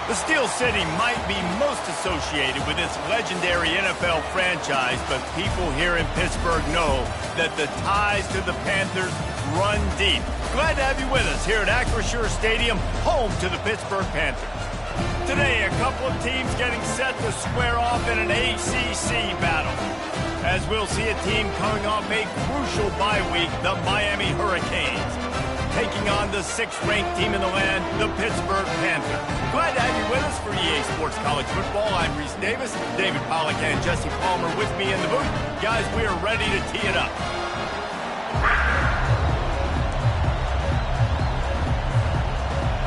The Steel City might be most associated with this legendary NFL franchise, but people here in Pittsburgh know that the ties to the Panthers run deep. Glad to have you with us here at Acrisure Stadium, home to the Pittsburgh Panthers. Today, a couple of teams getting set to square off in an ACC battle, as we'll see a team coming off a crucial bye week, the Miami Hurricanes, taking on the 6th-ranked team in the land, the Pittsburgh Panthers. Glad to have you with us for EA Sports College Football. I'm Reese Davis, David Pollack and Jesse Palmer with me in the booth. Guys, we are ready to tee it up.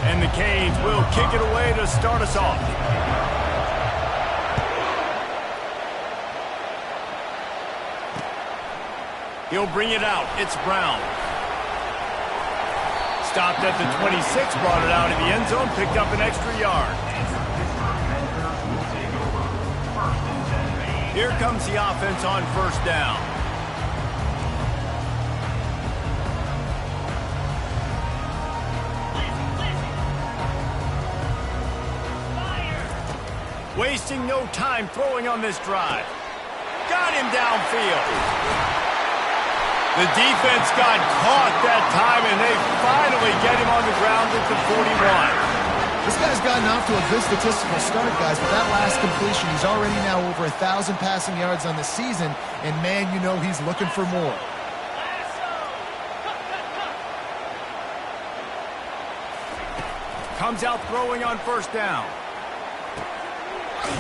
And the Canes will kick it away to start us off. He'll bring it out. It's Brown. Stopped at the 26, brought it out of the end zone, picked up an extra yard. Here comes the offense on first down. Wasting no time throwing on this drive. Got him downfield. The defense got caught that time, and they finally get him on the ground at the 41. This guy's gotten off to a good statistical start, guys, but that last completion, he's already now over 1,000 passing yards on the season, and man, you know he's looking for more. Comes out throwing on first down.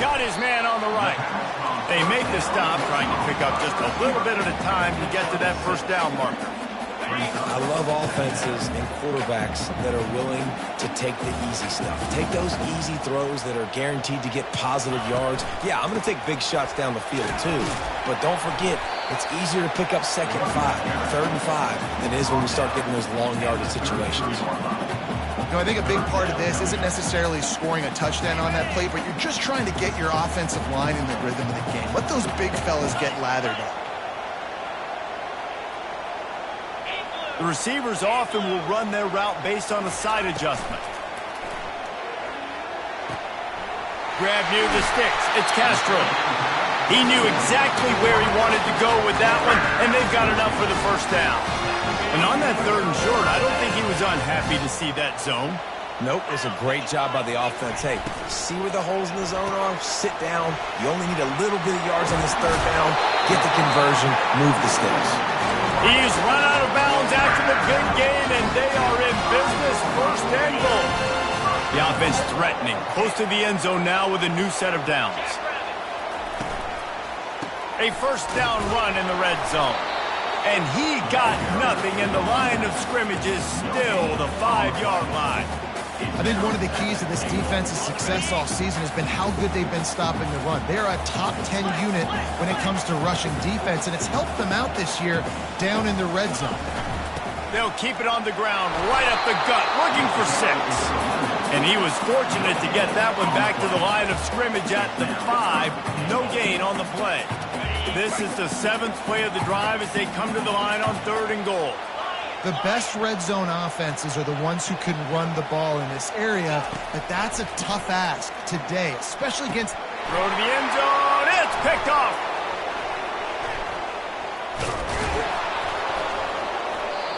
Got his man on the right. They make the stop, trying to pick up just a little bit at a time to get to that first down marker. I love offenses and quarterbacks that are willing to take the easy stuff. Take those easy throws that are guaranteed to get positive yards. Yeah, I'm going to take big shots down the field too. But don't forget, it's easier to pick up 2nd and 5, 3rd and 5 than it is when we start getting those long yardage situations. You know, I think a big part of this isn't necessarily scoring a touchdown on that play, but you're just trying to get your offensive line in the rhythm of the game. Let those big fellas get lathered up. The receivers often will run their route based on a side adjustment. Grab near the sticks. It's Castro. He knew exactly where he wanted to go with that one, and they've got enough for the first down. And on that 3rd and short, I don't think he was unhappy to see that zone. Nope, it's a great job by the offense. Hey, see where the holes in the zone are? Sit down. You only need a little bit of yards on this 3rd down. Get the conversion. Move the sticks. He's run out of bounds after the big gain, and they are in business. 1st and goal. The offense threatening. Close to the end zone now with a new set of downs. A first down run in the red zone. And he got nothing, and the line of scrimmage is still the 5-yard line. I think one of the keys to this defense's success all season has been how good they've been stopping the run. They're a top 10 unit when it comes to rushing defense, and it's helped them out this year down in the red zone. They'll keep it on the ground, right up the gut, looking for 6. And he was fortunate to get that one back to the line of scrimmage at the 5. No gain on the play. This is the 7th play of the drive as they come to the line on 3rd and goal. The best red zone offenses are the ones who can run the ball in this area, but that's a tough ask today, especially against... Throw to the end zone. It's picked off.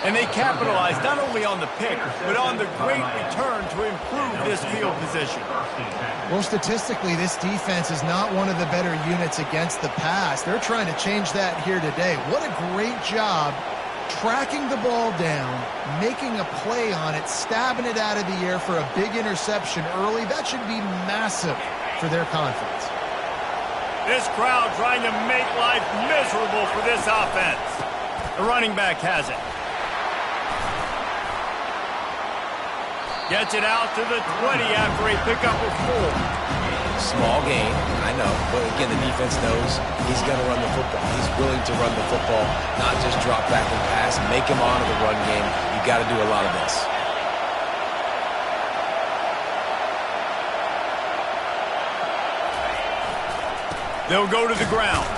And they capitalized not only on the pick, but on the great return to improve this field position. Well, statistically, this defense is not one of the better units against the pass. They're trying to change that here today. What a great job tracking the ball down, making a play on it, stabbing it out of the air for a big interception early. That should be massive for their confidence. This crowd trying to make life miserable for this offense. The running back has it. Gets it out to the 20 after a pickup of 4. Small gain, I know, but again, the defense knows he's going to run the football. He's willing to run the football, not just drop back and pass, make him honor the run game. You got to do a lot of this. They'll go to the ground.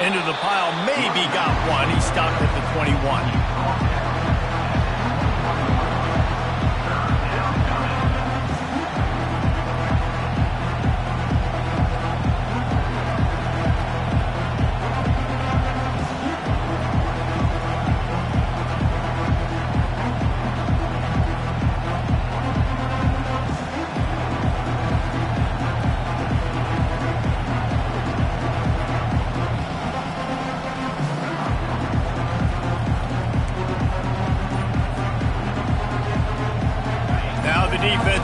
Into the pile, maybe got one. He stopped at the 21.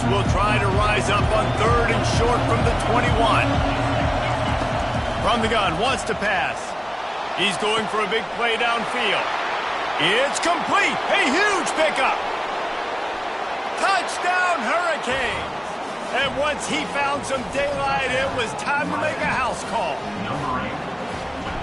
will try to rise up on 3rd and short from the 21. From the gun, wants to pass. He's going for a big play downfield. It's complete. A huge pickup. Touchdown, Hurricanes. And once he found some daylight, it was time to make a house call.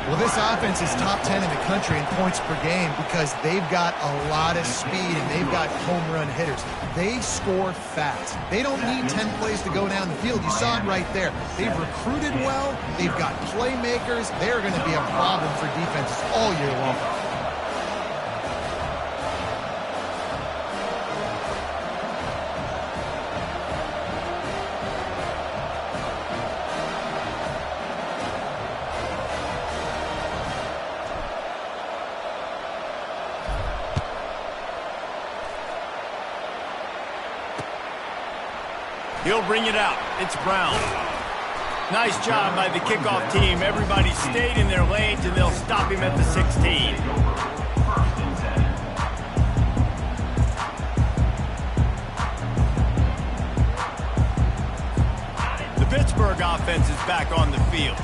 Well, this offense is top 10 in the country in points per game because they've got a lot of speed and they've got home run hitters. They score fast. They don't need 10 plays to go down the field. You saw it right there. They've recruited well. They've got playmakers. They're going to be a problem for defenses all year long. He'll bring it out. It's Brown. Nice job by the kickoff team. Everybody stayed in their lanes, and they'll stop him at the 16. The Pittsburgh offense is back on the field.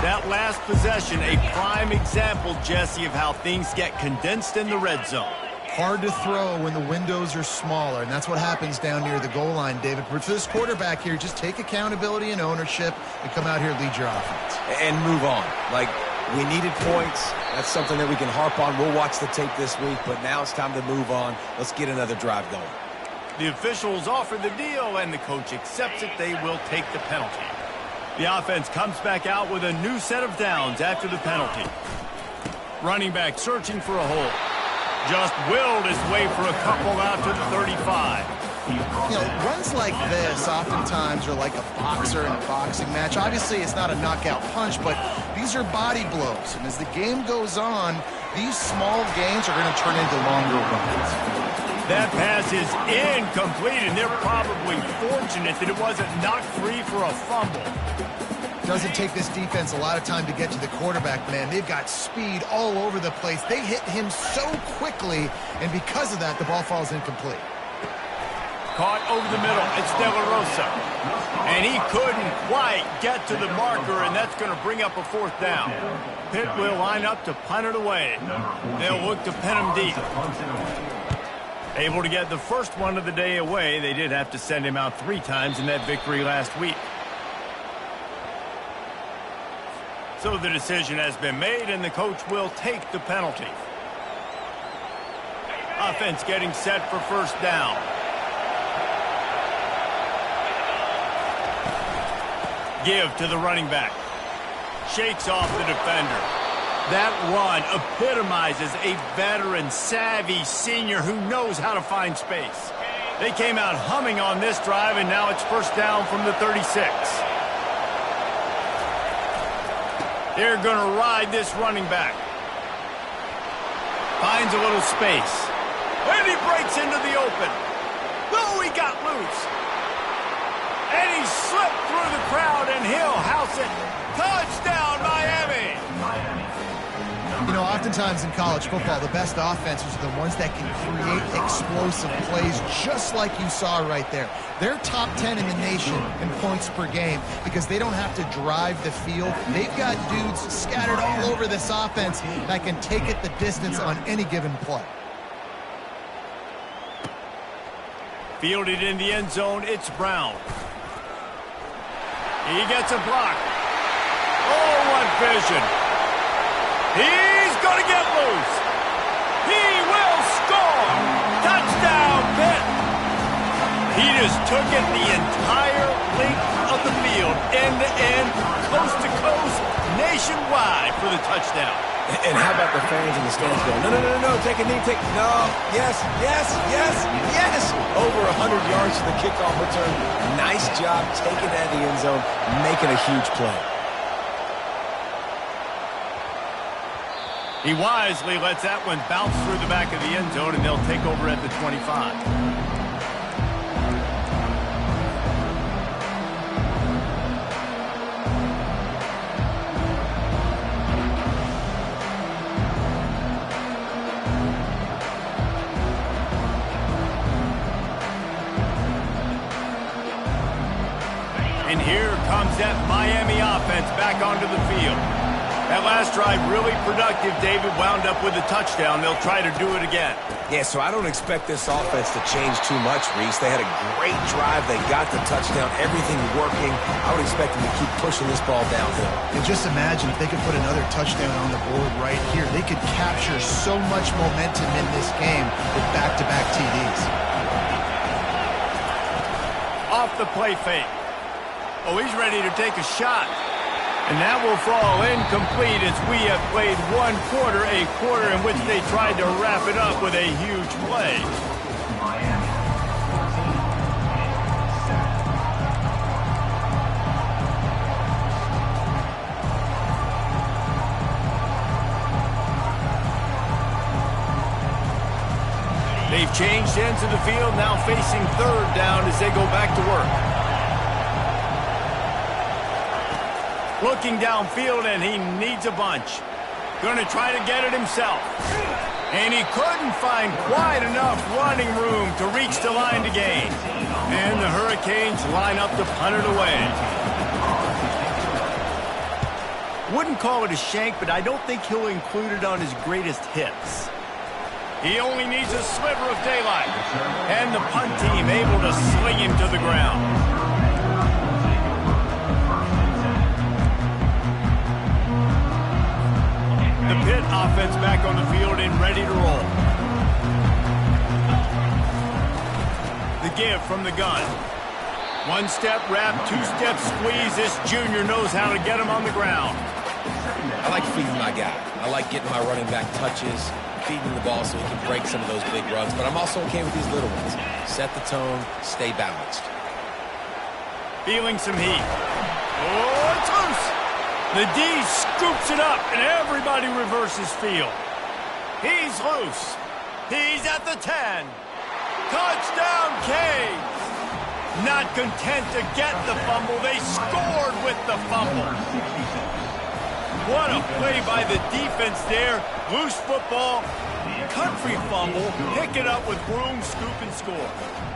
That last possession, a prime example, Jesse, of how things get condensed in the red zone. Hard to throw when the windows are smaller, and that's what happens down near the goal line, David. But for this quarterback here, just take accountability and ownership and come out here and lead your offense. And move on. Like, we needed points. That's something that we can harp on. We'll watch the tape this week, but now it's time to move on. Let's get another drive going. The officials offer the deal, and the coach accepts it. They will take the penalty. The offense comes back out with a new set of downs after the penalty. Running back searching for a hole. Just willed his way for a couple out to the 35. You know, runs like this oftentimes are like a boxer in a boxing match. Obviously, it's not a knockout punch, but these are body blows. And as the game goes on, these small gains are going to turn into longer runs. That pass is incomplete, and they're probably fortunate that it wasn't knocked free for a fumble. Doesn't take this defense a lot of time to get to the quarterback, man. They've got speed all over the place. They hit him so quickly, and because of that, the ball falls incomplete. Caught over the middle. It's De La Rosa. And he couldn't quite get to the marker, and that's going to bring up a 4th down. Pitt will line up to punt it away. They'll look to pin him deep. Able to get the first one of the day away. They did have to send him out 3 times in that victory last week. So the decision has been made, and the coach will take the penalty. Offense getting set for 1st down. Give to the running back. Shakes off the defender. That run epitomizes a veteran, savvy senior who knows how to find space. They came out humming on this drive, and now it's 1st down from the 36. They're going to ride this running back. Finds a little space. And he breaks into the open. Oh, he got loose. And he slipped through the crowd, and he'll house it. Touchdown, Miami! You know, oftentimes in college football, the best offenses are the ones that can create explosive plays just like you saw right there. They're top 10 in the nation in points per game because they don't have to drive the field. They've got dudes scattered all over this offense that can take it the distance on any given play. Fielded in the end zone, it's Brown. He gets a block. Oh, what vision. He's going to get loose. He will score. Touchdown, Pitt. He just took it the entire length of the field, end to end, coast to coast, nationwide for the touchdown. And how about the fans in the stands going, no, take a knee, no, yes. Over 100 yards to the kickoff return. Nice job taking that in the end zone, making a huge play. He wisely lets that one bounce through the back of the end zone, and they'll take over at the 25. comes that Miami offense back onto the field. That last drive really productive, David, wound up with a touchdown. They'll try to do it again. Yeah, so I don't expect this offense to change too much, Reese. They had a great drive. They got the touchdown, everything working. I would expect them to keep pushing this ball downhill. And just imagine if they could put another touchdown on the board right here. They could capture so much momentum in this game with back-to-back TDs. Off the play fake. Oh, he's ready to take a shot. And that will fall incomplete as we have played one quarter, a quarter in which they tried to wrap it up with a huge play. They've changed ends of the field, now facing third down as they go back to work. Looking downfield, and he needs a bunch. Going to try to get it himself. And he couldn't find quite enough running room to reach the line to gain. And the Hurricanes line up to punt it away. Wouldn't call it a shank, but I don't think he'll include it on his greatest hits. He only needs a sliver of daylight. And the punt team able to sling him to the ground. The Pitt offense back on the field and ready to roll. The give from the gun. One step wrap, two step squeeze. This junior knows how to get him on the ground. I like feeding my guy. I like getting my running back touches, feeding the ball so he can break some of those big runs. But I'm also okay with these little ones. Set the tone, stay balanced. Feeling some heat. Oh, it's loose. The D scoops it up, and everybody reverses field. He's loose. He's at the 10. Touchdown, Canes. Not content to get the fumble, they scored with the fumble. What a play by the defense there. Loose football, country fumble, pick it up with room, scoop, and score.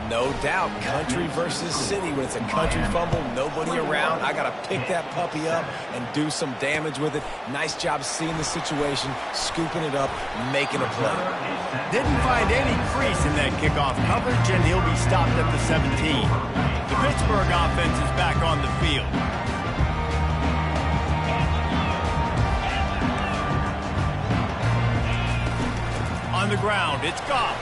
No doubt, country versus city. When it's a country fumble, nobody around. I got to pick that puppy up and do some damage with it. Nice job seeing the situation, scooping it up, making a play. Didn't find any crease in that kickoff coverage, and he'll be stopped at the 17. The Pittsburgh offense is back on the field. On the ground, it's Goff.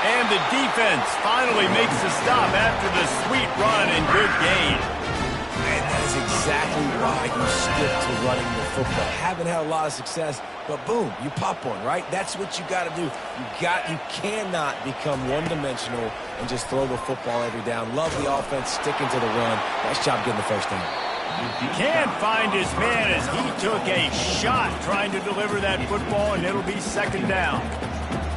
And the defense finally makes the stop after the sweet run and good gain. And that is exactly why you stick to running the football. Haven't had a lot of success, but boom, you pop one, right? That's what you got to do. You cannot become one-dimensional and just throw the football every down. Love the offense, sticking to the run. Nice job getting the first down. Can't find his man as he took a shot trying to deliver that football, and it'll be second down.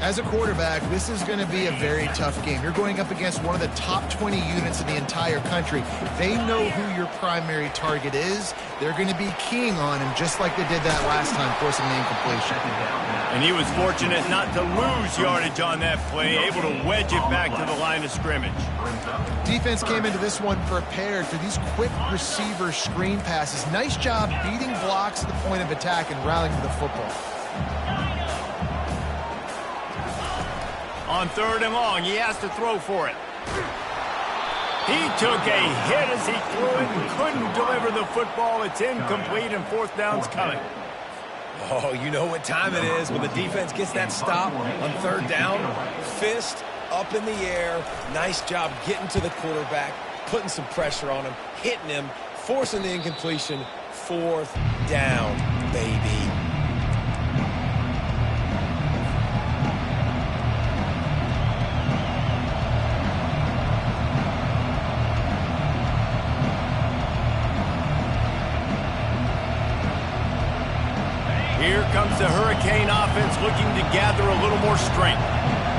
As a quarterback, this is going to be a very tough game. You're going up against one of the top 20 units in the entire country. They know who your primary target is. They're going to be keying on him just like they did that last time, forcing the incompletion. And he was fortunate not to lose yardage on that play, able to wedge it back to the line of scrimmage. Defense came into this one prepared for these quick receiver screen passes. Nice job beating blocks at the point of attack and rallying to the football. On third and long, he has to throw for it. He took a hit as he threw it and couldn't deliver the football. It's incomplete, and fourth down's coming. Oh, you know what time it is when the defense gets that stop on third down. Fist up in the air. Nice job getting to the quarterback, putting some pressure on him, hitting him, forcing the incompletion. Fourth down, baby. Here comes the Hurricane offense looking to gather a little more strength.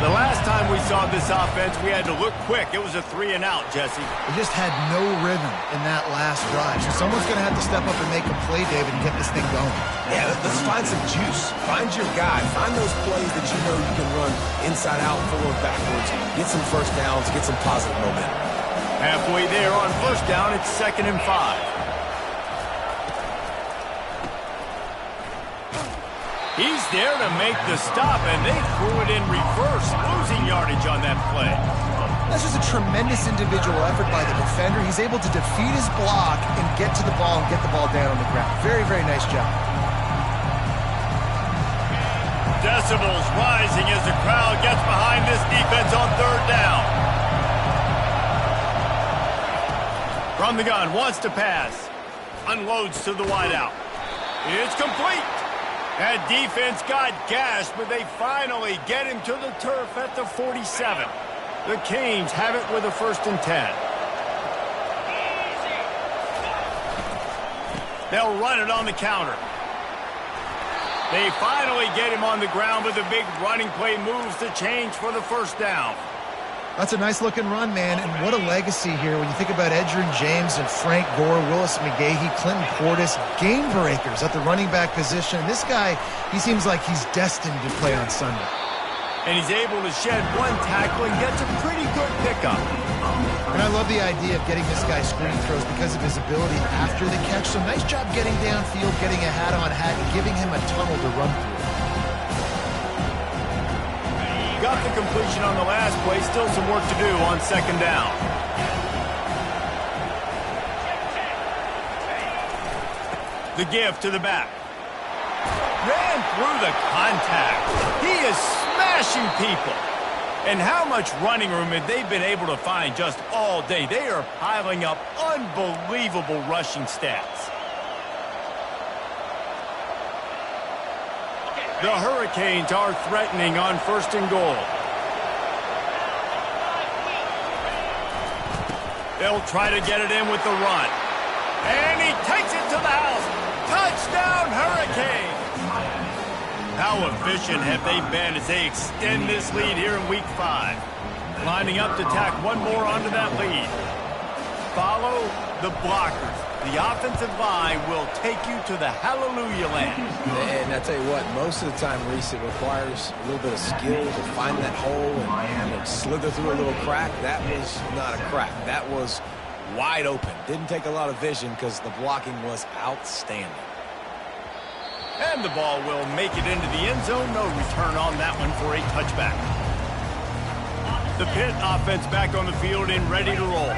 The last time we saw this offense, we had to look quick. It was a 3-and-out, Jesse. They just had no rhythm in that last drive. So someone's going to have to step up and make a play, David, and get this thing going. Yeah, let's find some juice. Find your guy. Find those plays that you know you can run inside out, forward, backwards. Get some first downs. Get some positive momentum. Halfway there on first down, it's 2nd and 5. He's there to make the stop, and they threw it in reverse, losing yardage on that play. That's just a tremendous individual effort by the defender. He's able to defeat his block and get to the ball and get the ball down on the ground. Very, very nice job. Decibels rising as the crowd gets behind this defense on 3rd down. From the gun, wants to pass. Unloads to the wideout. It's complete. That defense got gashed, but they finally get him to the turf at the 47. The Canes have it with a 1st and 10. They'll run it on the counter. They finally get him on the ground, but the big running play moves the change for the 1st down. That's a nice-looking run, man, and what a legacy here when you think about Edgerrin James and Frank Gore, Willis McGahee, Clinton Portis, game breakers at the running back position. This guy, he seems like he's destined to play on Sunday. And he's able to shed one tackle and gets a pretty good pickup. And I love the idea of getting this guy screen throws because of his ability after the catch. So nice job getting downfield, getting a hat-on-hat, and giving him a tunnel to run through. Got the completion on the last play. Still some work to do on 2nd down. The give to the back. Ran through the contact. He is smashing people. And how much running room have they been able to find just all day? They are piling up unbelievable rushing stats. The Hurricanes are threatening on 1st and goal. They'll try to get it in with the run. And he takes it to the house. Touchdown, Hurricanes! How efficient have they been as they extend this lead here in Week 5? Lining up to tack one more onto that lead. Follow the blockers. The offensive line will take you to the hallelujah land. And I tell you what, most of the time, Reese, it requires a little bit of skill to find that hole and slither through a little crack. That was not a crack. That was wide open. Didn't take a lot of vision because the blocking was outstanding. And the ball will make it into the end zone. No return on that one for a touchback. The Pitt offense back on the field and ready to roll.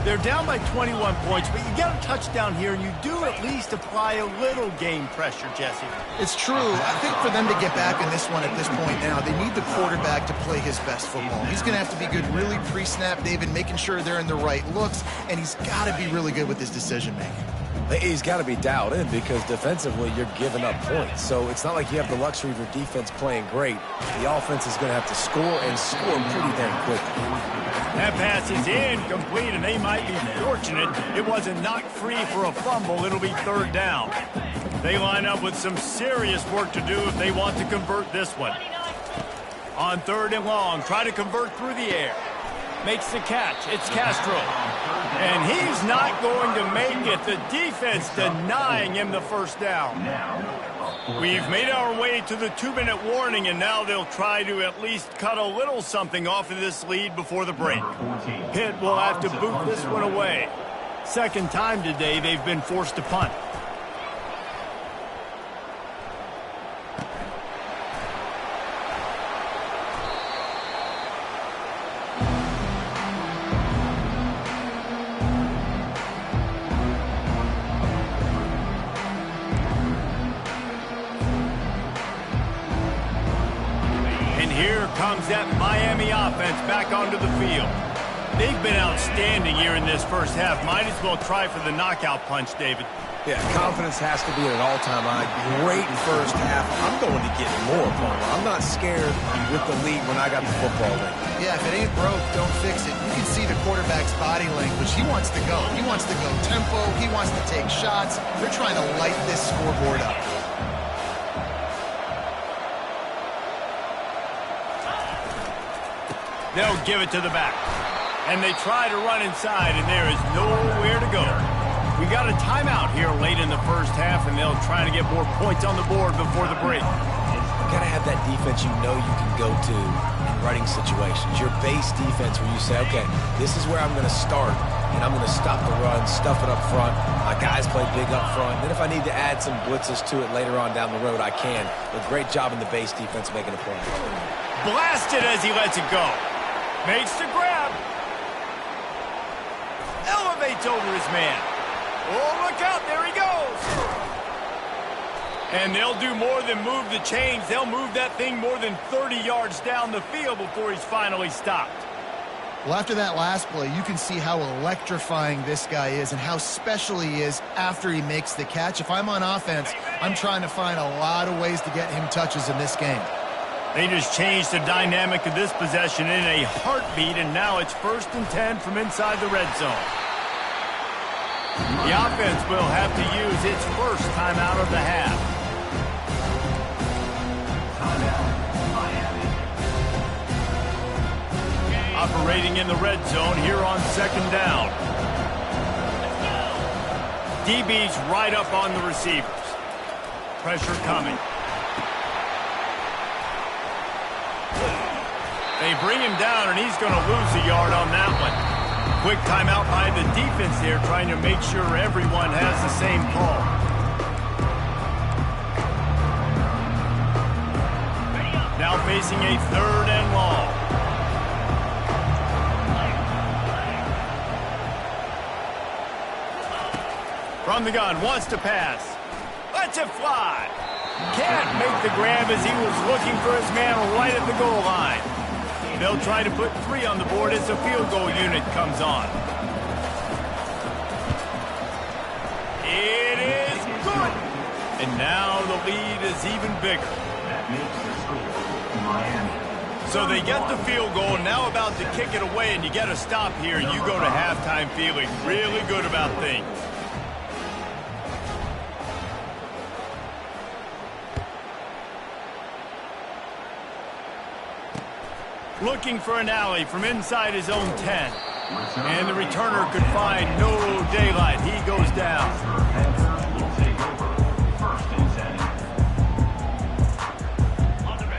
They're down by 21 points, but you get a touchdown here, and you do at least apply a little game pressure, Jesse. It's true. I think for them to get back in this one at this point now, they need the quarterback to play his best football. He's going to have to be good really pre-snap, David, making sure they're in the right looks, and he's got to be really good with his decision-making. He's got to be dialed in because defensively you're giving up points. So it's not like you have the luxury of your defense playing great. The offense is going to have to score and score pretty damn quickly. That pass is incomplete, and they might be fortunate it wasn't knocked free for a fumble. It'll be 3rd down. They line up with some serious work to do if they want to convert this one. On 3rd and long, try to convert through the air. Makes the catch. It's Castro. And he's not going to make it. The defense denying him the 1st down. We've made our way to the 2-minute warning, and now they'll try to at least cut a little something off of this lead before the break. Pitt will have to boot this one away. 2nd time today they've been forced to punt. Here comes that Miami offense back onto the field. They've been outstanding here in this 1st half. Might as well try for the knockout punch, David. Yeah, confidence has to be at an all-time high. Great 1st half. I'm going to get more, Palmer. I'm not scared with the lead when I got the football in. Yeah, if it ain't broke, don't fix it. You can see the quarterback's body language. He wants to go. He wants to go tempo. He wants to take shots. They're trying to light this scoreboard up. They'll give it to the back. And they try to run inside, and there is nowhere to go. We got a timeout here late in the 1st half, and they'll try to get more points on the board before the break. Got to have that defense you know you can go to in running situations. Your base defense where you say, okay, this is where I'm going to start, and I'm going to stop the run, stuff it up front. My guys play big up front. Then if I need to add some blitzes to it later on down the road, I can. But great job in the base defense making a play. Blasted as he lets it go. Makes the grab. Elevates over his man. Oh, look out. There he goes. And they'll do more than move the chains. They'll move that thing more than 30 yards down the field before he's finally stopped. Well, after that last play, you can see how electrifying this guy is and how special he is after he makes the catch. If I'm on offense, I'm trying to find a lot of ways to get him touches in this game. They just changed the dynamic of this possession in a heartbeat, and now it's 1st and 10 from inside the red zone. The offense will have to use its first timeout of the half. Operating in the red zone here on 2nd down. DB's right up on the receivers. Pressure coming. They bring him down, and he's going to lose a yard on that one. Quick timeout by the defense there, trying to make sure everyone has the same call. Now facing a 3rd and long. From the gun, wants to pass. Lets it fly. Can't make the grab as he was looking for his man right at the goal line. They'll try to put 3 on the board as the field goal unit comes on. It is good. And now the lead is even bigger. So they get the field goal, now about to kick it away, and you get a stop here. You go to halftime feeling really good about things. Looking for an alley from inside his own 10. And the returner could find no daylight. He goes down.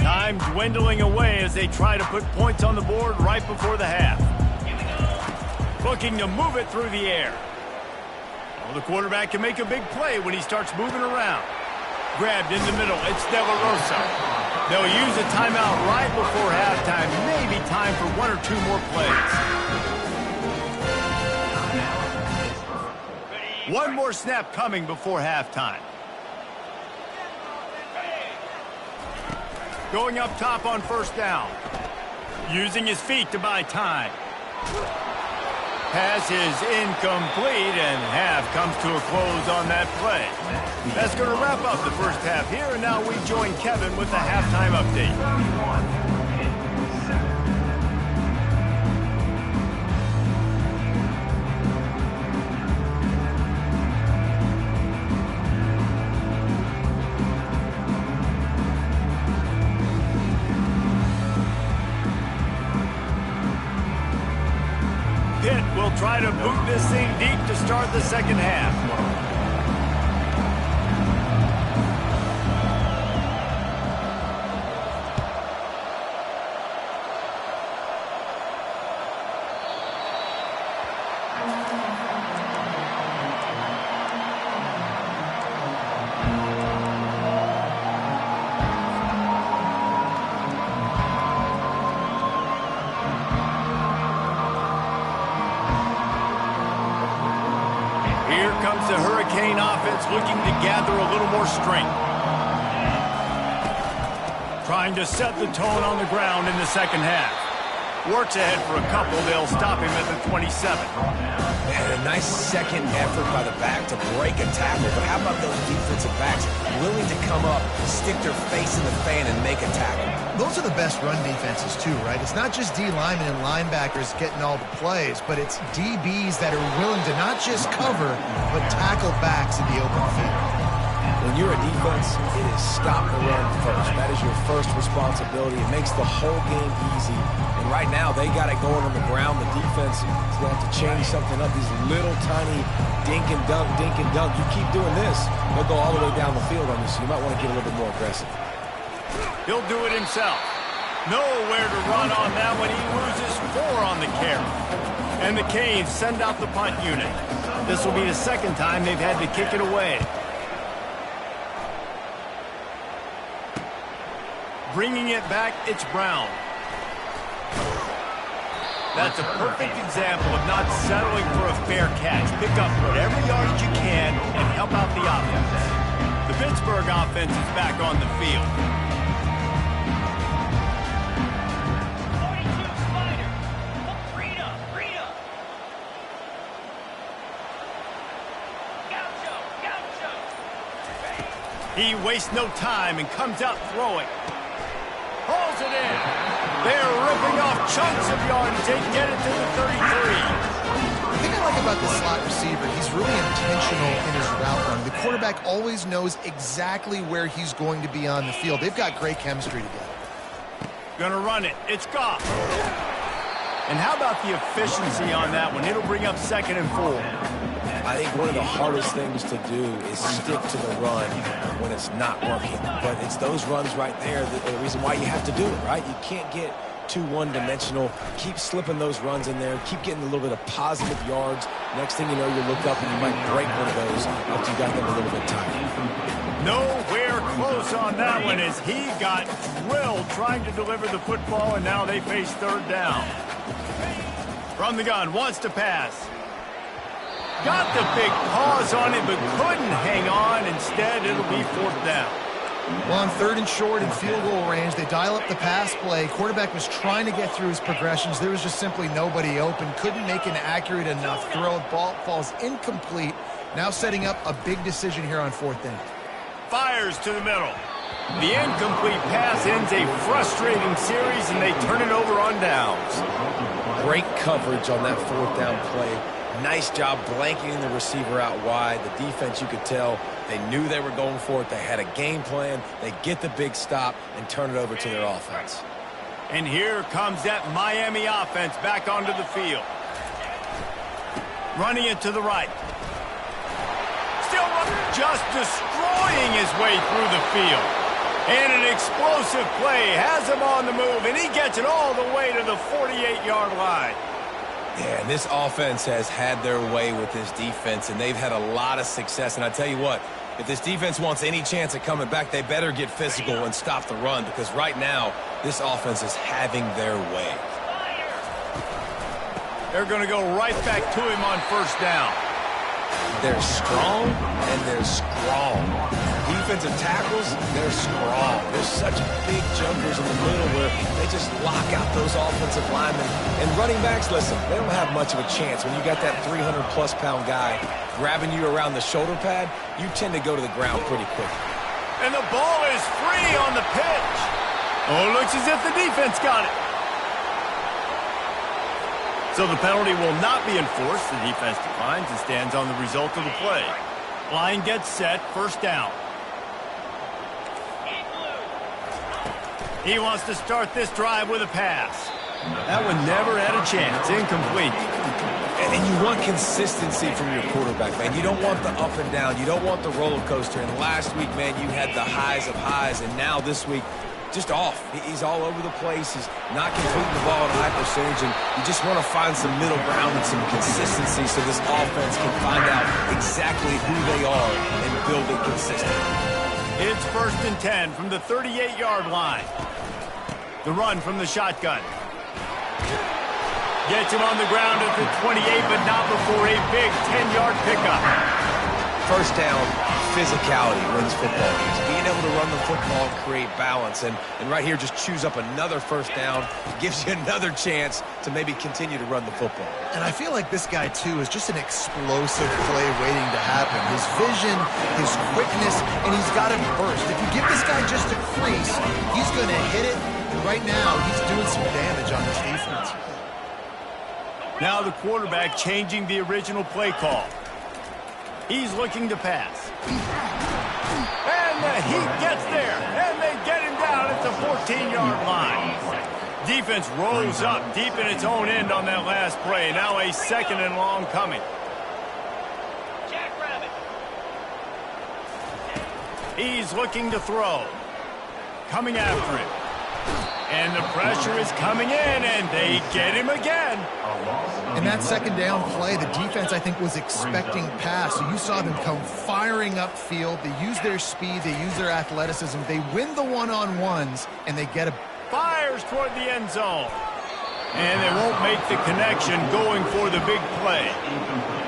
Time dwindling away as they try to put points on the board right before the half. Looking to move it through the air. Well, the quarterback can make a big play when he starts moving around. Grabbed in the middle. It's De La Rosa. They'll use a timeout right before halftime. Maybe time for 1 or 2 more plays. 1 more snap coming before halftime. Going up top on 1st down. Using his feet to buy time. Pass is incomplete, and half comes to a close on that play. That's going to wrap up the first half here, and now we join Kevin with the halftime update. Pitt will try to boot this thing deep to start the second half. Comes the Hurricane offense looking to gather a little more strength. Trying to set the tone on the ground in the second half. Works ahead for a couple. They'll stop him at the 27. And a nice second effort by the back to break a tackle. But how about those defensive backs willing to come up, stick their face in the fan, and make a tackle? Those are the best run defenses, too, right? It's not just D linemen and linebackers getting all the plays, but it's DBs that are willing to not just cover, but tackle backs in the open field. When you're a defense, it is stop the run first. That is your first responsibility. It makes the whole game easy. And right now, they got it going on the ground. The defense is going to have to change something up. These little tiny dink and dunk, dink and dunk. You keep doing this, they'll go all the way down the field on you, so you might want to get a little bit more aggressive. He'll do it himself. Nowhere to run on that one. He loses 4 on the carry. And the Canes send out the punt unit. This will be the second time they've had to kick it away. Bringing it back, it's Brown. That's a perfect example of not settling for a fair catch. Pick up whatever yardage you can and help out the offense. The Pittsburgh offense is back on the field. He wastes no time and comes out throwing. Hauls it in. They're ripping off chunks of yardage. They get it to the 33. The thing I like about the slot receiver, he's really intentional in his route run. The quarterback always knows exactly where he's going to be on the field. They've got great chemistry together. Gonna run it. It's Goff. And how about the efficiency on that one? It'll bring up 2nd and 4. I think one of the hardest things to do is stick to the run when it's not working. But it's those runs right there that are the reason why you have to do it, right? You can't get too one-dimensional. Keep slipping those runs in there. Keep getting a little bit of positive yards. Next thing you know, you look up and you might break one of those after you got them a little bit tight. Nowhere close on that one as he got drilled trying to deliver the football, and now they face 3rd down. From the gun, wants to pass. Got the big pause on it, but couldn't hang on. Instead, it'll be 4th down. Well, on 3rd and short in field goal range, they dial up the pass play. Quarterback was trying to get through his progressions. There was just simply nobody open. Couldn't make an accurate enough throw. Ball falls incomplete. Now setting up a big decision here on 4th down. Fires to the middle. The incomplete pass ends a frustrating series, and they turn it over on downs. Great coverage on that 4th down play. Nice job blanketing the receiver out wide. The defense, you could tell, they knew they were going for it. They had a game plan. They get the big stop and turn it over to their offense. And here comes that Miami offense back onto the field. Running it to the right. Still running, just destroying his way through the field. And an explosive play has him on the move, and he gets it all the way to the 48-yard line. Yeah, and this offense has had their way with this defense, and they've had a lot of success. And I tell you what, if this defense wants any chance at coming back, they better get physical and stop the run, because right now, this offense is having their way. They're going to go right back to him on 1st down. They're strong, and they're strong. Defensive tackles, they're strong. They're such big jumpers in the middle where they just lock out those offensive linemen. And running backs, listen, they don't have much of a chance. When you got that 300-plus pound guy grabbing you around the shoulder pad, you tend to go to the ground pretty quick. And the ball is free on the pitch. Oh, looks as if the defense got it. So the penalty will not be enforced. The defense declines and stands on the result of the play. Line gets set, 1st down. He wants to start this drive with a pass. That one never had a chance. Incomplete. And you want consistency from your quarterback, man. You don't want the up and down. You don't want the roller coaster. And last week, man, you had the highs of highs. And now this week, just off. He's all over the place. He's not completing the ball at a high percentage. And you just want to find some middle ground and some consistency so this offense can find out exactly who they are and build it consistently. It's 1st and 10 from the 38-yard line. The run from the shotgun. Gets him on the ground at the 28, but not before a big 10-yard pickup. 1st down, physicality wins football games. Being able to run the football and create balance. And right here, just choose up another 1st down. Gives you another chance to maybe continue to run the football. And I feel like this guy, too, is just an explosive play waiting to happen. His vision, his quickness, and he's got a burst. If you give this guy just a crease, he's going to hit it. And right now, he's doing some damage on this defense. Now the quarterback changing the original play call. He's looking to pass. And he gets there, and they get him down at the 14-yard line. Defense rolls up deep in its own end on that last play. Now a 2nd and long coming. He's looking to throw. coming after him. And the pressure is coming in, and they get him again. In that second down play, the defense, I think, was expecting pass. So you saw them come firing upfield. They use their speed. They use their athleticism. They win the one-on-ones, and they get a... Fires toward the end zone. And they won't make the connection going for the big play.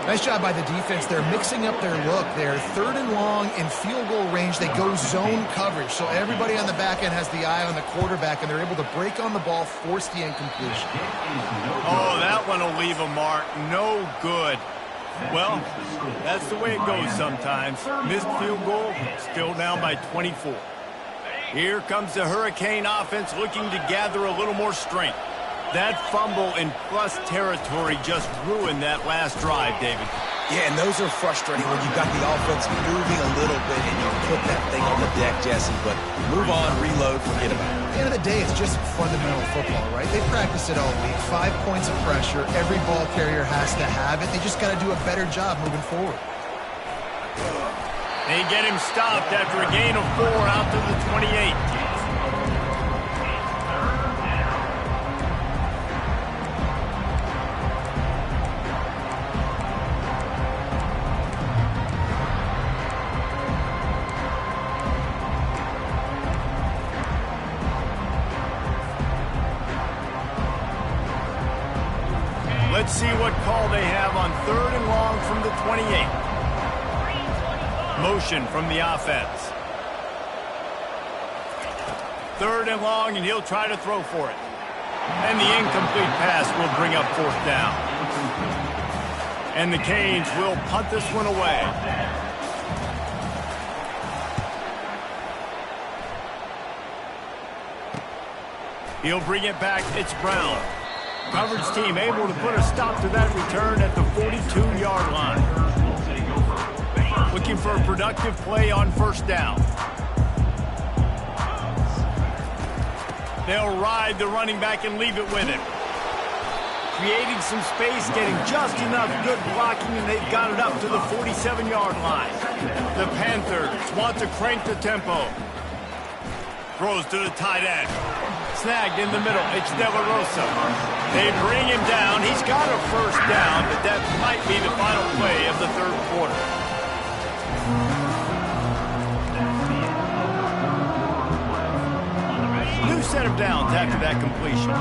Nice job by the defense. They're mixing up their look. They're third and long in field goal range. They go zone coverage. So everybody on the back end has the eye on the quarterback, and they're able to break on the ball, force the incompletion. Oh, that one will leave a mark. No good. Well, that's the way it goes sometimes. Missed field goal, still down by 24. Here comes the Hurricane offense looking to gather a little more strength. That fumble in plus territory just ruined that last drive, David. Yeah, and those are frustrating when you've got the offense moving a little bit and you put that thing on the deck, Jesse. But move on, reload, forget about it. At the end of the day, it's just fundamental football, right? They practice it all week. 5 points of pressure. Every ball carrier has to have it. They just got to do a better job moving forward. They get him stopped after a gain of 4 out to the 28. Let's see what call they have on 3rd and long from the 28. Motion from the offense. 3rd and long, and he'll try to throw for it. And the incomplete pass will bring up 4th down. And the Canes will punt this one away. He'll bring it back. It's Brown. Coverage team able to put a stop to that return at the 42-yard line. Looking for a productive play on 1st down. They'll ride the running back and leave it with him. Creating some space, getting just enough good blocking, and they've got it up to the 47-yard line. The Panthers want to crank the tempo. Throws to the tight end. Snagged in the middle. It's De La Rosa. They bring him down. He's got a 1st down, but that might be the final play of the 3rd quarter. New set of downs after that completion.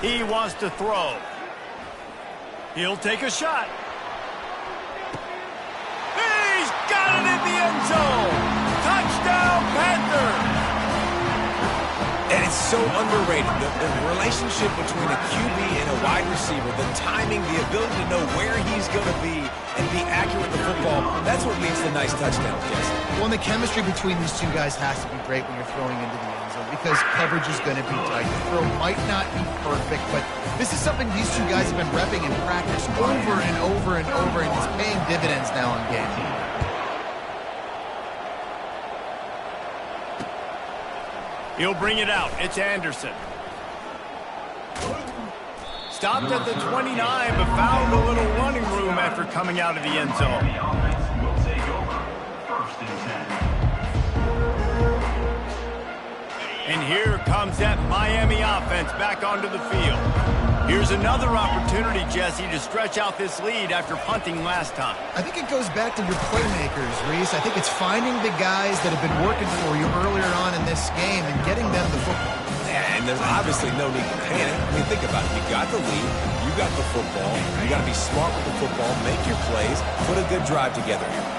He wants to throw. He'll take a shot. He's got it in the end zone. Touchdown, Panthers. And it's so underrated. The relationship between a QB and a wide receiver, the timing, the ability to know where he's going to be and be accurate with the football, that's what leads to nice touchdowns, Jesse. Well, and the chemistry between these two guys has to be great when you're throwing into the end zone because coverage is going to be tight. The throw might not be perfect, but this is something these two guys have been repping in practice over and over and over, and it's paying dividends now in game. He'll bring it out. It's Anderson. Stopped at the 29, but found a little running room after coming out of the end zone. And here comes that Miami offense back onto the field. Here's another opportunity, Jesse, to stretch out this lead after punting last time. I think it goes back to your playmakers, Reese. I think it's finding the guys that have been working for you earlier on in this game and getting them the football. Yeah, and there's obviously no need to panic. I mean, think about it. You got the lead. You got the football. You got to be smart with the football. Make your plays. Put a good drive together here.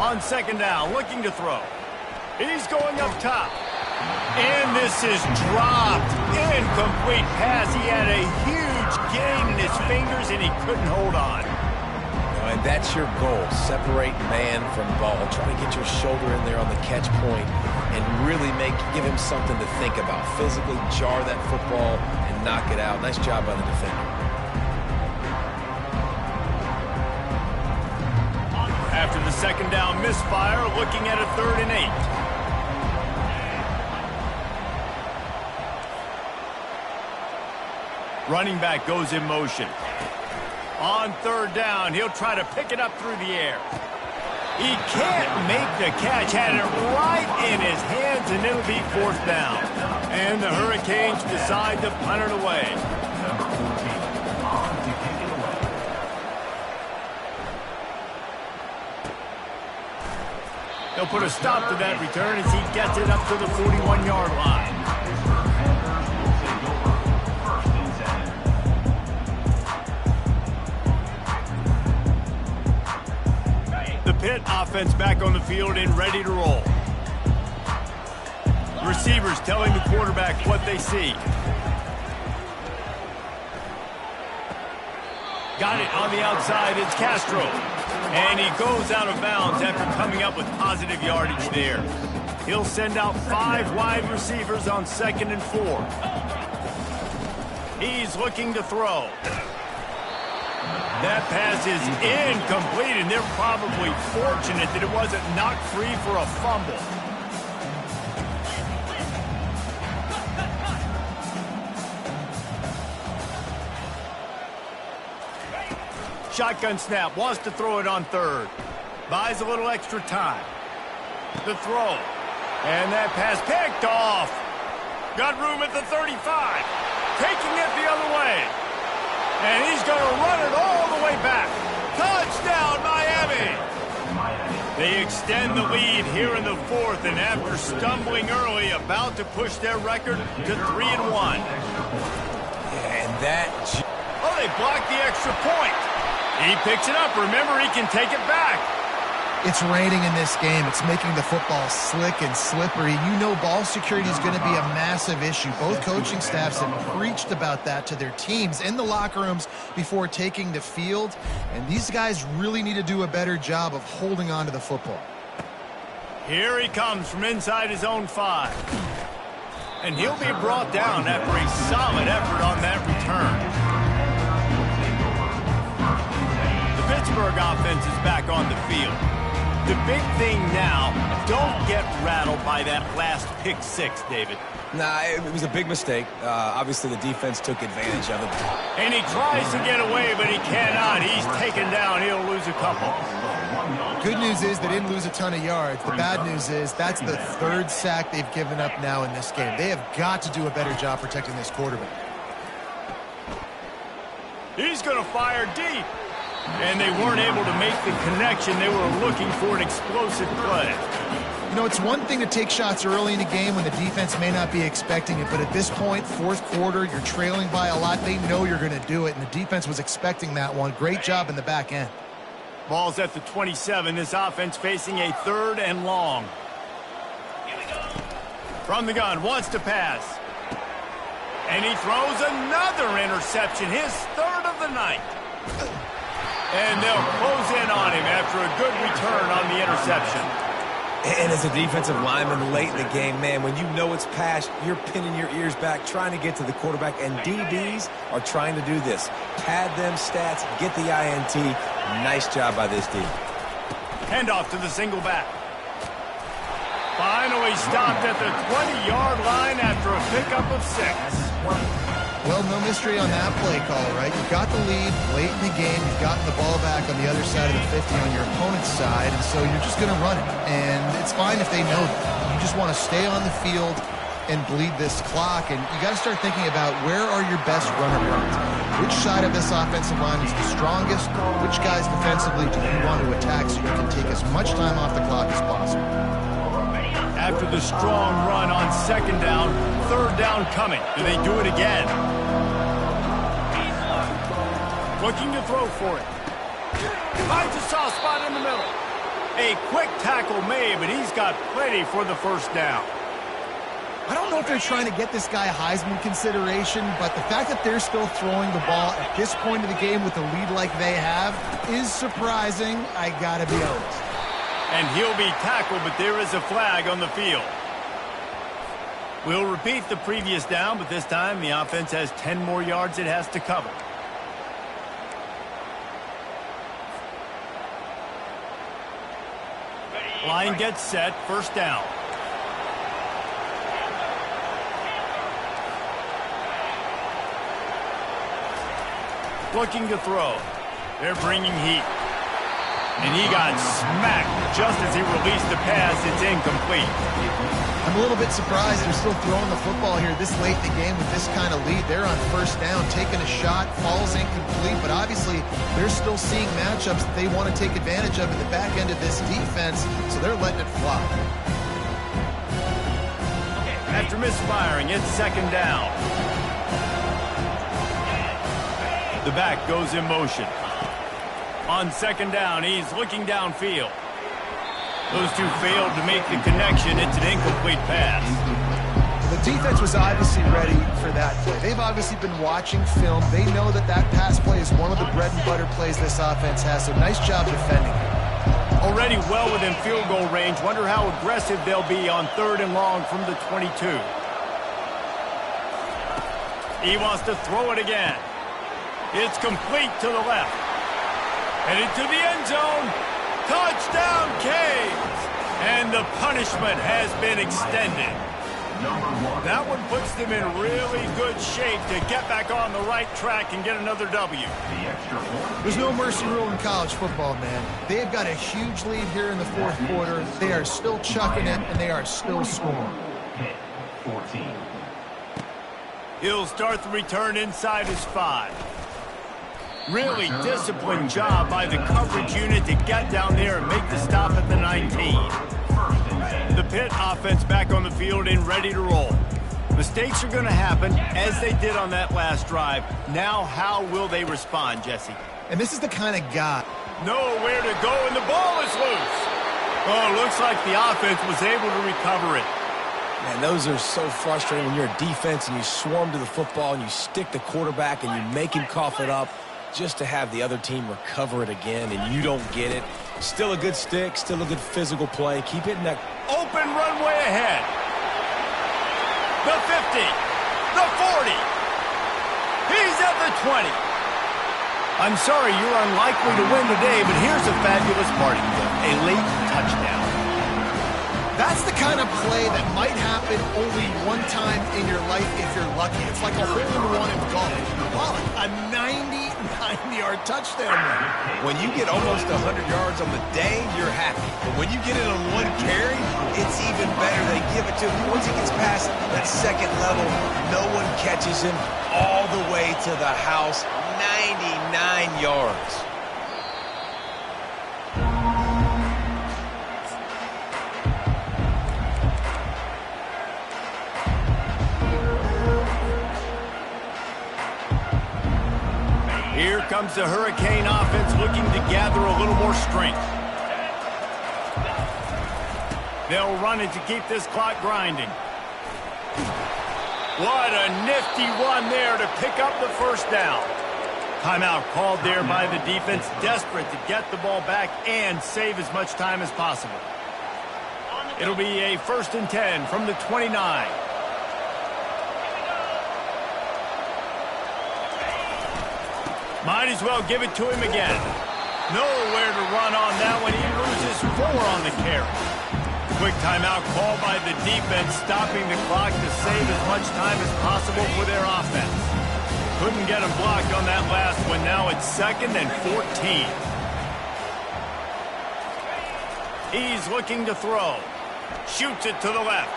On 2nd down, looking to throw. He's going up top. And this is dropped. Incomplete pass. He had a huge gain in his fingers, and he couldn't hold on. And that's your goal. Separate man from ball. Try to get your shoulder in there on the catch point and really give him something to think about. Physically jar that football and knock it out. Nice job by the defender. After the 2nd down misfire, looking at a 3rd and 8. Running back goes in motion. On third down, he'll try to pick it up through the air. He can't make the catch. Had it right in his hands, and it'll be fourth down. And the Hurricanes decide to punt it away. They'll put a stop to that return as he gets it up to the 41-yard line. The Pitt offense back on the field and ready to roll. Receivers telling the quarterback what they see. Got it on the outside. It's Castro. And he goes out of bounds after coming up with positive yardage there. He'll send out 5 wide receivers on 2nd and 4. He's looking to throw. That pass is incomplete, and they're probably fortunate that it wasn't knocked free for a fumble. Shotgun snap, wants to throw it on third. Buys a little extra time. The throw. And that pass picked off. Got room at the 35. Taking it the other way. And he's going to run it all the way back. Touchdown, Miami! They extend the lead here in the 4th, and after stumbling early, about to push their record to 3-1. And that... Oh, they blocked the extra point. He picks it up. Remember, he can take it back. It's raining in this game. It's making the football slick and slippery. You know ball security is going to be a massive issue. Both coaching staffs have preached about that to their teams in the locker rooms before taking the field. And these guys really need to do a better job of holding on to the football. Here he comes from inside his own 5. And he'll be brought down after a solid effort on that return. The Pittsburgh offense is back on the field. The big thing now, don't get rattled by that last pick 6, David. Nah, it was a big mistake. Obviously, the defense took advantage of it. And he tries to get away, but he cannot. He's taken down. He'll lose a couple. Good news is they didn't lose a ton of yards. The bad news is that's the 3rd sack they've given up now in this game. They have got to do a better job protecting this quarterback. He's going to fire deep. And they weren't able to make the connection. They were looking for an explosive play. You know, it's one thing to take shots early in the game when the defense may not be expecting it, but at this point, 4th quarter, you're trailing by a lot. They know you're going to do it, and the defense was expecting that one. Great job in the back end. Ball's at the 27. This offense facing a 3rd and long. From the gun, wants to pass. And he throws another interception, his 3rd of the night. And they'll close in on him after a good return on the interception. And as a defensive lineman late in the game, man, when you know it's past, you're pinning your ears back, trying to get to the quarterback, and DBs are trying to do this. Pad them stats, get the INT. Nice job by this D. Handoff to the single back. Finally stopped at the 20-yard line after a pickup of 6. Well, no mystery on that play call, right? You got the lead late in the game. You've gotten the ball back on the other side of the 50 on your opponent's side, and so you're just going to run it. And it's fine if they know that. You just want to stay on the field and bleed this clock, and you got to start thinking about where are your best runner runs. Which side of this offensive line is the strongest? Which guys defensively do you want to attack so you can take as much time off the clock as possible? After the strong run on 2nd down, 3rd down coming. Do they do it again? Looking to throw for it. Finds a soft spot in the middle. A quick tackle made, but he's got plenty for the 1st down. I don't know if they're trying to get this guy Heisman consideration, but the fact that they're still throwing the ball at this point of the game with a lead like they have is surprising, I gotta be honest. And he'll be tackled, but there is a flag on the field. We'll repeat the previous down, but this time the offense has 10 more yards it has to cover. Line gets set, 1st down. Looking to throw. They're bringing heat. And he got smacked just as he released the pass. It's incomplete. I'm a little bit surprised they're still throwing the football here this late in the game with this kind of lead. They're on first down, taking a shot, falls incomplete, but obviously they're still seeing matchups that they want to take advantage of at the back end of this defense, so they're letting it fly. After misfiring, it's second down. The back goes in motion. On second down, he's looking downfield. Those two failed to make the connection. It's an incomplete pass. The defense was obviously ready for that play. They've obviously been watching film. They know that that pass play is one of the bread and butter plays this offense has, so nice job defending it. Already well within field goal range. Wonder how aggressive they'll be on 3rd and long from the 22. He wants to throw it again. It's complete to the left. Headed to the end zone. Touchdown, Canes! And the punishment has been extended. That one puts them in really good shape to get back on the right track and get another W. There's no mercy rule in college football, man. They've got a huge lead here in the 4th quarter. They are still chucking it, and they are still scoring. 14. He'll start the return inside his 5. Really disciplined job by the coverage unit to get down there and make the stop at the 19. The Pitt offense back on the field and ready to roll. Mistakes are going to happen, as they did on that last drive. Now, how will they respond, Jesse? And this is the kind of guy. Nowhere to go, and the ball is loose. Oh, looks like the offense was able to recover it. Man, those are so frustrating when you're a defense and you swarm to the football and you stick the quarterback and you make him cough it up just to have the other team recover it again, and you don't get it. Still a good stick, still a good physical play. Keep hitting that. Open runway ahead. The 50. The 40. He's at the 20. I'm sorry you're unlikely to win today, but here's a fabulous party. A late touchdown. That's the kind of play that might happen only one time in your life if you're lucky. It's like a hole-in-one in golf. Wow, a 99-yard touchdown. When you get almost 100 yards on the day, you're happy. But when you get it on one carry, it's even better. They give it to him. Once he gets past that second level, no one catches him all the way to the house. 99 yards. Here comes the Hurricane offense looking to gather a little more strength. They'll run it to keep this clock grinding. What a nifty run there to pick up the first down. Timeout called there by the defense, desperate to get the ball back and save as much time as possible. It'll be a 1st and 10 from the 29. Might as well give it to him again. Nowhere to run on that one. He loses 4 on the carry. Quick timeout called by the defense, stopping the clock to save as much time as possible for their offense. Couldn't get him blocked on that last one. Now it's 2nd and 14. He's looking to throw. Shoots it to the left.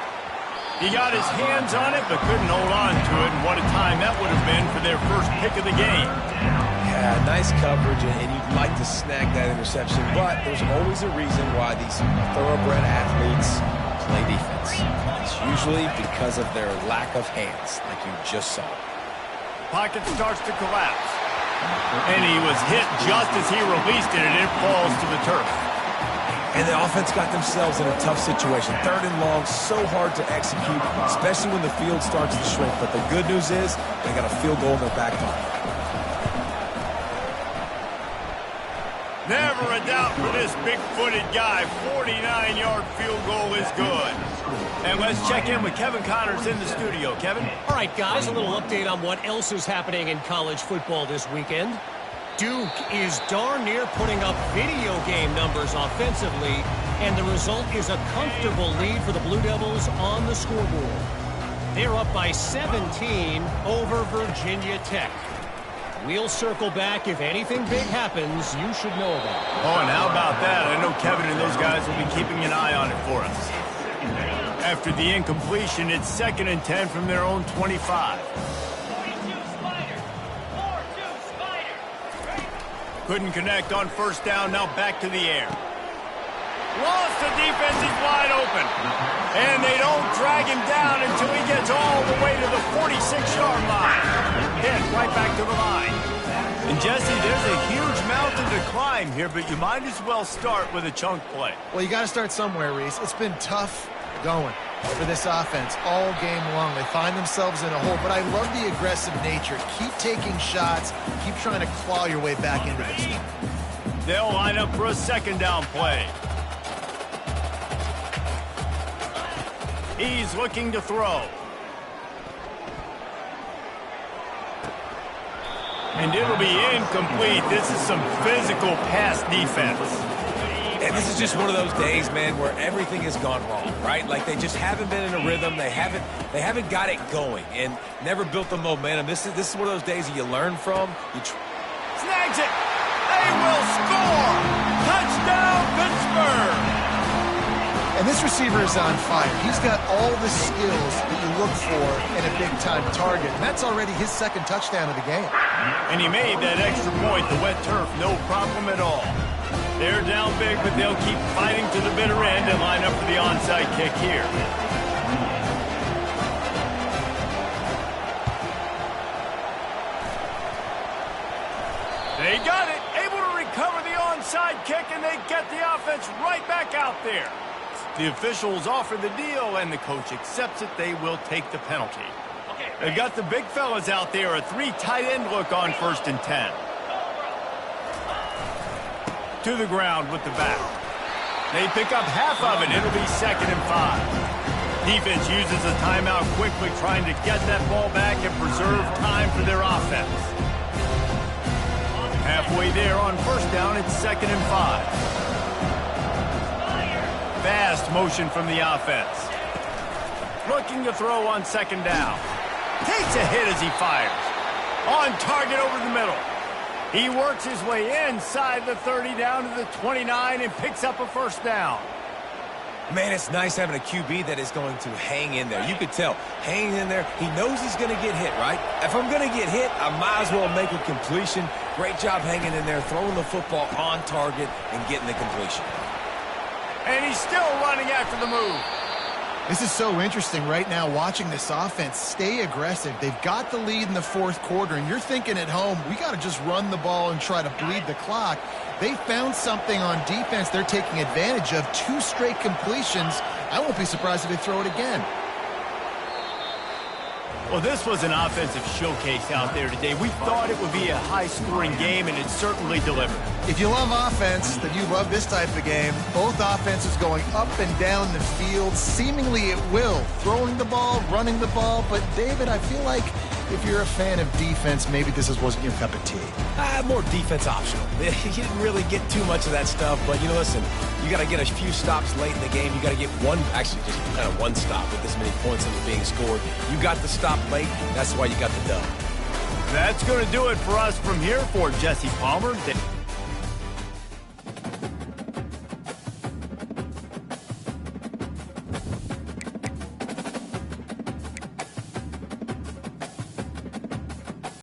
He got his hands on it, but couldn't hold on to it. And what a time that would have been for their first pick of the game. Yeah, nice coverage, and you'd like to snag that interception, but there's always a reason why these thoroughbred athletes play defense. It's usually because of their lack of hands, like you just saw. Pocket starts to collapse. And he was hit just as he released it, and it falls to the turf. And the offense got themselves in a tough situation. 3rd and long, so hard to execute, especially when the field starts to shrink. But the good news is they got a field goal in their back pocket. Never a doubt for this big-footed guy. 49-yard field goal is good. And let's check in with Kevin Connors in the studio. Kevin? All right, guys, a little update on what else is happening in college football this weekend. Duke is darn near putting up video game numbers offensively, and the result is a comfortable lead for the Blue Devils on the scoreboard. They're up by 17 over Virginia Tech. We'll circle back. If anything big happens, you should know about it. Oh, and how about that? I know Kevin and those guys will be keeping an eye on it for us. After the incompletion, it's 2nd and 10 from their own 25. Couldn't connect on first down, now back to the air. Lost, the defense is wide open. And they don't drag him down until he gets all the way to the 46-yard line. Then right back to the line. And Jesse, there's a huge mountain to climb here, but you might as well start with a chunk play. Well, you got to start somewhere, Reese. It's been tough going for this offense all game long. They find themselves in a hole, but I love the aggressive nature. Keep taking shots. Keep trying to claw your way back into this one. They'll line up for a 2nd down play. He's looking to throw. And it'll be incomplete. This is some physical pass defense. And this is just one of those days, man, where everything has gone wrong, right? Like they just haven't been in a rhythm. They haven't got it going and never built the momentum. This is one of those days that you learn from. Snags it. They will score. Touchdown, Pittsburgh. And this receiver is on fire. He's got all the skills that you look for in a big-time target. And that's already his 2nd touchdown of the game. And he made that extra point. The wet turf, no problem at all. They're down big, but they'll keep fighting to the bitter end and line up for the onside kick here. They got it. Able to recover the onside kick, and they get the offense right back out there. The officials offer the deal, and the coach accepts it. They will take the penalty. They've got the big fellas out there, a 3 tight end look on 1st and 10. To the ground with the back. They pick up half of it. It'll be 2nd and 5. Defense uses a timeout quickly, trying to get that ball back and preserve time for their offense. Halfway there on 1st down, it's 2nd and 5. Fast motion from the offense. Looking to throw on 2nd down. Takes a hit as he fires. On target over the middle. He works his way inside the 30 down to the 29 and picks up a 1st down. Man, it's nice having a QB that is going to hang in there. You could tell, hanging in there, he knows he's going to get hit, right? If I'm going to get hit, I might as well make a completion. Great job hanging in there, throwing the football on target and getting the completion. And he's still running after the move. This is so interesting right now, watching this offense stay aggressive. They've got the lead in the 4th quarter, and you're thinking at home, we got to just run the ball and try to bleed the clock. They found something on defense they're taking advantage of. 2 straight completions. I won't be surprised if they throw it again. Well, this was an offensive showcase out there today. We thought it would be a high-scoring game, and it certainly delivered. If you love offense, then you love this type of game. Both offenses going up and down the field, seemingly at will. Throwing the ball, running the ball. But, David, I feel like if you're a fan of defense, maybe this wasn't your cup of tea. More defense optional. You didn't really get too much of that stuff, but, listen, you got to get a few stops late in the game. You got to get just kind of one stop with this many points that were being scored. You got the stop late. That's why you got the dub. That's going to do it for us from here for Jesse Palmer.